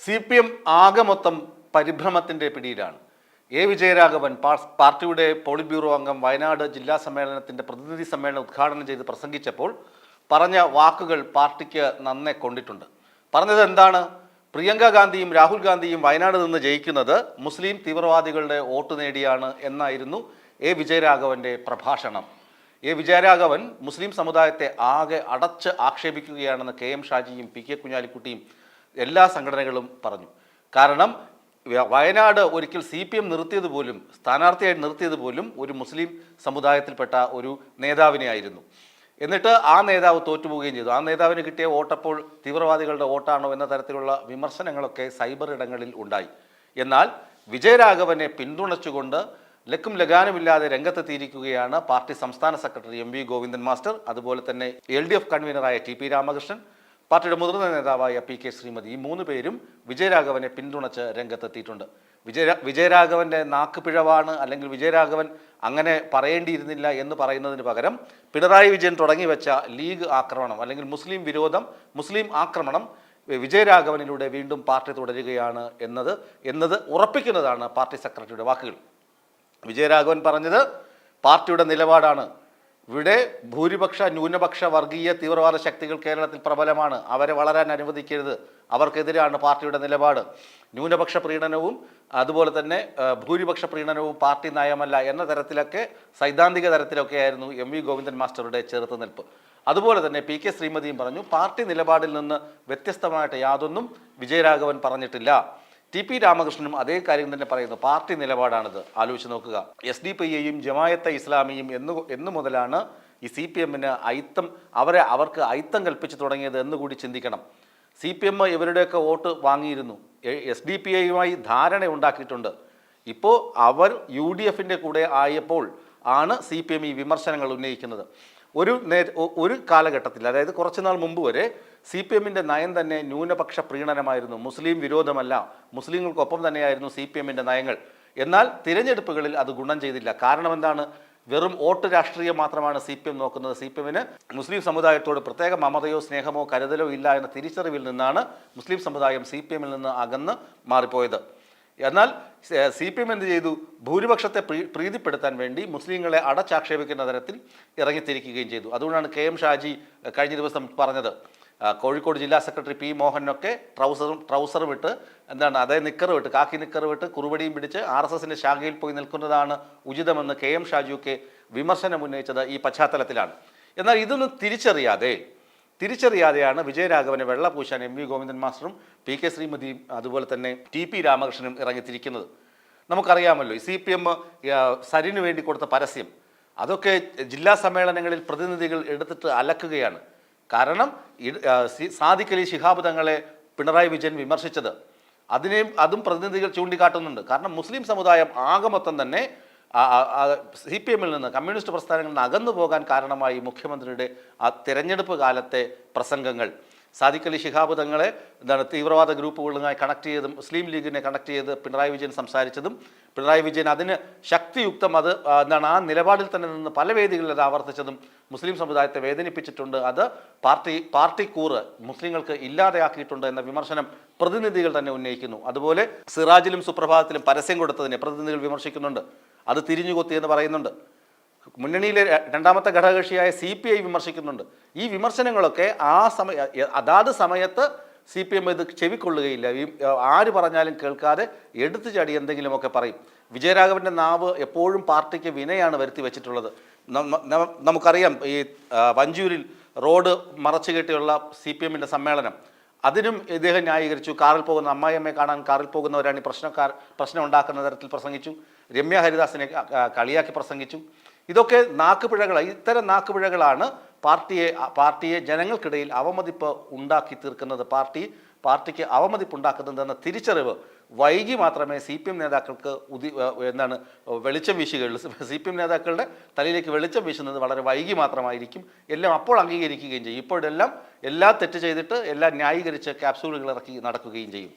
CPM ആകെ മൊത്തം പരിഭ്രമത്തിൻ്റെ പിടിയിലാണ്. വിജയരാഘവൻ പാർട്ടിയുടെ പോളിറ്റ് ബ്യൂറോ അംഗം വയനാട് ജില്ലാ സമ്മേളനത്തിൻ്റെ പ്രതിനിധി സമ്മേളനം ഉദ്ഘാടനം ചെയ്ത് പ്രസംഗിച്ചപ്പോൾ പറഞ്ഞ വാക്കുകൾ പാർട്ടിക്ക് നന്നെ കൊണ്ടിട്ടുണ്ട്. പറഞ്ഞത് എന്താണ്? പ്രിയങ്ക ഗാന്ധിയും രാഹുൽ ഗാന്ധിയും വയനാട് നിന്ന് ജയിക്കുന്നത് മുസ്ലിം തീവ്രവാദികളുടെ വോട്ട് നേടിയാണ് എന്നായിരുന്നു വിജയരാഘവൻ്റെ പ്രഭാഷണം. വിജയരാഘവൻ മുസ്ലിം സമുദായത്തെ ആകെ അടച്ച് ആക്ഷേപിക്കുകയാണെന്ന് KM ഷാജിയും PK കുഞ്ഞാലിക്കുട്ടിയും എല്ലാ സംഘടനകളും പറഞ്ഞു. കാരണം വയനാട് ഒരിക്കൽ CPM നിർത്തിയത് പോലും, സ്ഥാനാർത്ഥിയായി നിർത്തിയത് പോലും ഒരു മുസ്ലിം സമുദായത്തിൽപ്പെട്ട ഒരു നേതാവിനെ ആയിരുന്നു. എന്നിട്ട് ആ നേതാവ് തോറ്റുപോവുകയും ചെയ്തു. ആ നേതാവിന് കിട്ടിയ വോട്ടപ്പോൾ തീവ്രവാദികളുടെ വോട്ടാണോ എന്ന തരത്തിലുള്ള വിമർശനങ്ങളൊക്കെ സൈബർ ഇടങ്ങളിൽ ഉണ്ടായി. എന്നാൽ വിജയരാഘവനെ പിന്തുണച്ചുകൊണ്ട് ലക്കും ലഗാനുമില്ലാതെ രംഗത്തെത്തിയിരിക്കുകയാണ് പാർട്ടി സംസ്ഥാന സെക്രട്ടറി MV ഗോവിന്ദൻ മാസ്റ്റർ, അതുപോലെ തന്നെ LDF കൺവീനറായ TP രാമകൃഷ്ണൻ, പാർട്ടിയുടെ മുതിർന്ന നേതാവായ PK ശ്രീമതി. ഈ 3 പേരും വിജയരാഘവനെ പിന്തുണച്ച് രംഗത്തെത്തിയിട്ടുണ്ട്. വിജയരാഘവൻ്റെ നാക്ക് പിഴവാണ്, അല്ലെങ്കിൽ വിജയരാഘവൻ അങ്ങനെ പറയേണ്ടിയിരുന്നില്ല എന്ന് പറയുന്നതിന് പകരം പിണറായി വിജയൻ തുടങ്ങി വെച്ച ലീഗ് ആക്രമണം അല്ലെങ്കിൽ മുസ്ലിം വിരോധം, മുസ്ലിം ആക്രമണം വിജയരാഘവനിലൂടെ വീണ്ടും പാർട്ടി തുടരുകയാണ് എന്നത് ഉറപ്പിക്കുന്നതാണ് പാർട്ടി സെക്രട്ടറിയുടെ വാക്കുകൾ. വിജയരാഘവൻ പറഞ്ഞത് പാർട്ടിയുടെ നിലപാടാണ്. ഇവിടെ ഭൂരിപക്ഷ ന്യൂനപക്ഷ വർഗീയ തീവ്രവാദ ശക്തികൾ കേരളത്തിൽ പ്രബലമാണ്. അവരെ വളരാൻ അനുവദിക്കരുത്. അവർക്കെതിരാണ് പാർട്ടിയുടെ നിലപാട്. ന്യൂനപക്ഷ പ്രീണനവും അതുപോലെ തന്നെ ഭൂരിപക്ഷ പ്രീണനവും പാർട്ടി നയമല്ല എന്ന തരത്തിലൊക്കെ, സൈദ്ധാന്തിക തരത്തിലൊക്കെ ആയിരുന്നു MV ഗോവിന്ദൻ മാസ്റ്ററുടെ ചെറുത്തുനിൽപ്പ്. അതുപോലെ തന്നെ PK ശ്രീമതിയും പറഞ്ഞു, പാർട്ടി നിലപാടിൽ നിന്ന് വ്യത്യസ്തമായിട്ട് യാതൊന്നും വിജയരാഘവൻ പറഞ്ഞിട്ടില്ല. TP രാമകൃഷ്ണനും അതേ കാര്യം തന്നെ പറയുന്നു. പാർട്ടി നിലപാടാണിത്. ആലോചിച്ച് നോക്കുക. SDPIയും ജമായത്തെ ഇസ്ലാമിയും എന്നു മുതലാണ് ഈ CPMന് അവർക്ക് അയിത്തം കൽപ്പിച്ചു തുടങ്ങിയത് എന്നുകൂടി ചിന്തിക്കണം. CPM ഇവരുടെയൊക്കെ വോട്ട് വാങ്ങിയിരുന്നു. SDPIയുമായി ധാരണ ഉണ്ടാക്കിയിട്ടുണ്ട്. ഇപ്പോൾ അവർ UDFൻ്റെ കൂടെ ആയപ്പോൾ ആണ് CPM ഈ വിമർശനങ്ങൾ ഉന്നയിക്കുന്നത്. ഒരു കാലഘട്ടത്തിൽ, അതായത് കുറച്ചുനാൾ മുമ്പ് വരെ CPMൻ്റെ നയം തന്നെ ന്യൂനപക്ഷ പ്രീണനമായിരുന്നു, മുസ്ലിം വിരോധമല്ല, മുസ്ലിങ്ങൾക്കൊപ്പം തന്നെയായിരുന്നു CPMൻ്റെ നയങ്ങൾ. എന്നാൽ തിരഞ്ഞെടുപ്പുകളിൽ അത് ഗുണം ചെയ്തില്ല. കാരണം എന്താണ്? വെറും വോട്ട് രാഷ്ട്രീയം മാത്രമാണ് CPM നോക്കുന്നത്. CPMന് മുസ്ലിം സമുദായത്തോട് പ്രത്യേക മമതയോ സ്നേഹമോ കരുതലോ ഇല്ല എന്ന തിരിച്ചറിവിൽ നിന്നാണ് മുസ്ലിം സമുദായം CPMൽ നിന്ന് അകന്ന് മാറിപ്പോയത്. എന്നാൽ CPM എന്ത് ചെയ്തു? ഭൂരിപക്ഷത്തെ പ്രീതിപ്പെടുത്താൻ വേണ്ടി മുസ്ലിങ്ങളെ അടച്ചാക്ഷേപിക്കുന്ന തരത്തിൽ ഇറങ്ങിത്തിരിക്കുകയും ചെയ്തു. അതുകൊണ്ടാണ് KM ഷാജി കഴിഞ്ഞ ദിവസം പറഞ്ഞത്, കോഴിക്കോട് ജില്ലാ സെക്രട്ടറി P മോഹനൊക്കെ ട്രൗസറും വിട്ട്, അതേ നിക്കറ് വിട്ട്, കാക്കി നിക്കറ് വിട്ട് കുറുവടിയും പിടിച്ച് RSSൻ്റെ ശാഖയിൽ പോയി നിൽക്കുന്നതാണ് ഉചിതമെന്ന് KM ഷാജിയൊക്കെ വിമർശനം ഉന്നയിച്ചത് ഈ പശ്ചാത്തലത്തിലാണ്. എന്നാൽ ഇതൊന്നും തിരിച്ചറിയാതെയാണ് വിജയരാഘവനെ വെള്ളപൂശാൻ MV ഗോവിന്ദൻ മാസ്റ്ററും PK ശ്രീമതിയും അതുപോലെ തന്നെ TP രാമകൃഷ്ണനും ഇറങ്ങിത്തിരിക്കുന്നത്. നമുക്കറിയാമല്ലോ, CPM സരിന് വേണ്ടി കൊടുത്ത പരസ്യം അതൊക്കെ ജില്ലാ സമ്മേളനങ്ങളിൽ പ്രതിനിധികൾ എടുത്തിട്ട് അലക്കുകയാണ്. കാരണം സാദിഖ് അലി ശിഹാബ് തങ്ങളെ പിണറായി വിജയൻ വിമർശിച്ചത് അതും പ്രതിനിധികൾ ചൂണ്ടിക്കാട്ടുന്നുണ്ട്. കാരണം മുസ്ലിം സമുദായം ആകെ മൊത്തം തന്നെ CPMൽ നിന്ന്, കമ്മ്യൂണിസ്റ്റ് പ്രസ്ഥാനങ്ങളിൽ നിന്ന് അകന്നു പോകാൻ കാരണമായി മുഖ്യമന്ത്രിയുടെ ആ തിരഞ്ഞെടുപ്പ് കാലത്തെ പ്രസംഗങ്ങൾ. സാദിഖ് അലി ശിഹാബ് തങ്ങളെ തീവ്രവാദ ഗ്രൂപ്പുകളുമായി കണക്ട് ചെയ്തും മുസ്ലിം ലീഗിനെ കണക്ട് ചെയ്ത് പിണറായി വിജയൻ സംസാരിച്ചതും, പിണറായി വിജയൻ അതിന് ശക്തിയുക്തം ആ നിലപാടിൽ തന്നെ നിന്ന് പല വേദികളിൽ അത് ആവർത്തിച്ചതും മുസ്ലിം സമുദായത്തെ വേദനിപ്പിച്ചിട്ടുണ്ട്. അത് പാർട്ടി കൂറ് മുസ്ലിങ്ങൾക്ക് ഇല്ലാതെയാക്കിയിട്ടുണ്ട് എന്ന വിമർശനം പ്രതിനിധികൾ തന്നെ ഉന്നയിക്കുന്നു. അതുപോലെ സിറാജിലും സുപ്രഭാതത്തിലും പരസ്യം കൊടുത്തതിനെ പ്രതിനിധികൾ വിമർശിക്കുന്നുണ്ട്. അത് തിരിഞ്ഞുകൊത്തി എന്ന് പറയുന്നുണ്ട്. മുന്നണിയിലെ രണ്ടാമത്തെ ഘടകകക്ഷിയായ CPI വിമർശിക്കുന്നുണ്ട്. ഈ വിമർശനങ്ങളൊക്കെ അതാത് സമയത്ത് CPM ഇത് ചെവിക്കൊള്ളുകയില്ല. ആര് പറഞ്ഞാലും കേൾക്കാതെ എടുത്തു ചാടി എന്തെങ്കിലുമൊക്കെ പറയും. വിജയരാഘവൻ്റെ നാവ് എപ്പോഴും പാർട്ടിക്ക് വിനയാണ് വരുത്തി വെച്ചിട്ടുള്ളത്. നമുക്കറിയാം, ഈ വഞ്ചൂരിൽ റോഡ് മറച്ചു കെട്ടിയുള്ള CPMൻ്റെ സമ്മേളനം, അതിനും ഇദ്ദേഹം ന്യായീകരിച്ചു. കാറിൽ പോകുന്ന അമ്മായിയമ്മയെ കാണാൻ കാറിൽ പോകുന്നവരാണ് ഈ പ്രശ്നം ഉണ്ടാക്കുന്ന തരത്തിൽ പ്രസംഗിച്ചു. രമ്യ ഹരിദാസിനെ കളിയാക്കി പ്രസംഗിച്ചു. ഇതൊക്കെ നാക്കുപിഴകളാണ്. ഇത്തരം നാക്കുപിഴകളാണ് പാർട്ടിയെ ജനങ്ങൾക്കിടയിൽ അവമതിപ്പ് ഉണ്ടാക്കി തീർക്കുന്നത്, പാർട്ടിക്ക് അവമതിപ്പ് ഉണ്ടാക്കുന്നതെന്ന തിരിച്ചറിവ് വൈകി മാത്രമേ CPM നേതാക്കൾക്ക് വെളിച്ചം വീശുകയുള്ളൂ. CPM നേതാക്കളുടെ തലയിലേക്ക് വെളിച്ചം വീശുന്നത് വളരെ വൈകി മാത്രമായിരിക്കും. എല്ലാം അപ്പോൾ അംഗീകരിക്കുകയും ചെയ്യും. ഇപ്പോഴെല്ലാം തെറ്റ് ചെയ്തിട്ട് എല്ലാം ന്യായീകരിച്ച് ക്യാപ്സൂളുകൾ ഇറക്കി നടക്കുകയും ചെയ്യും.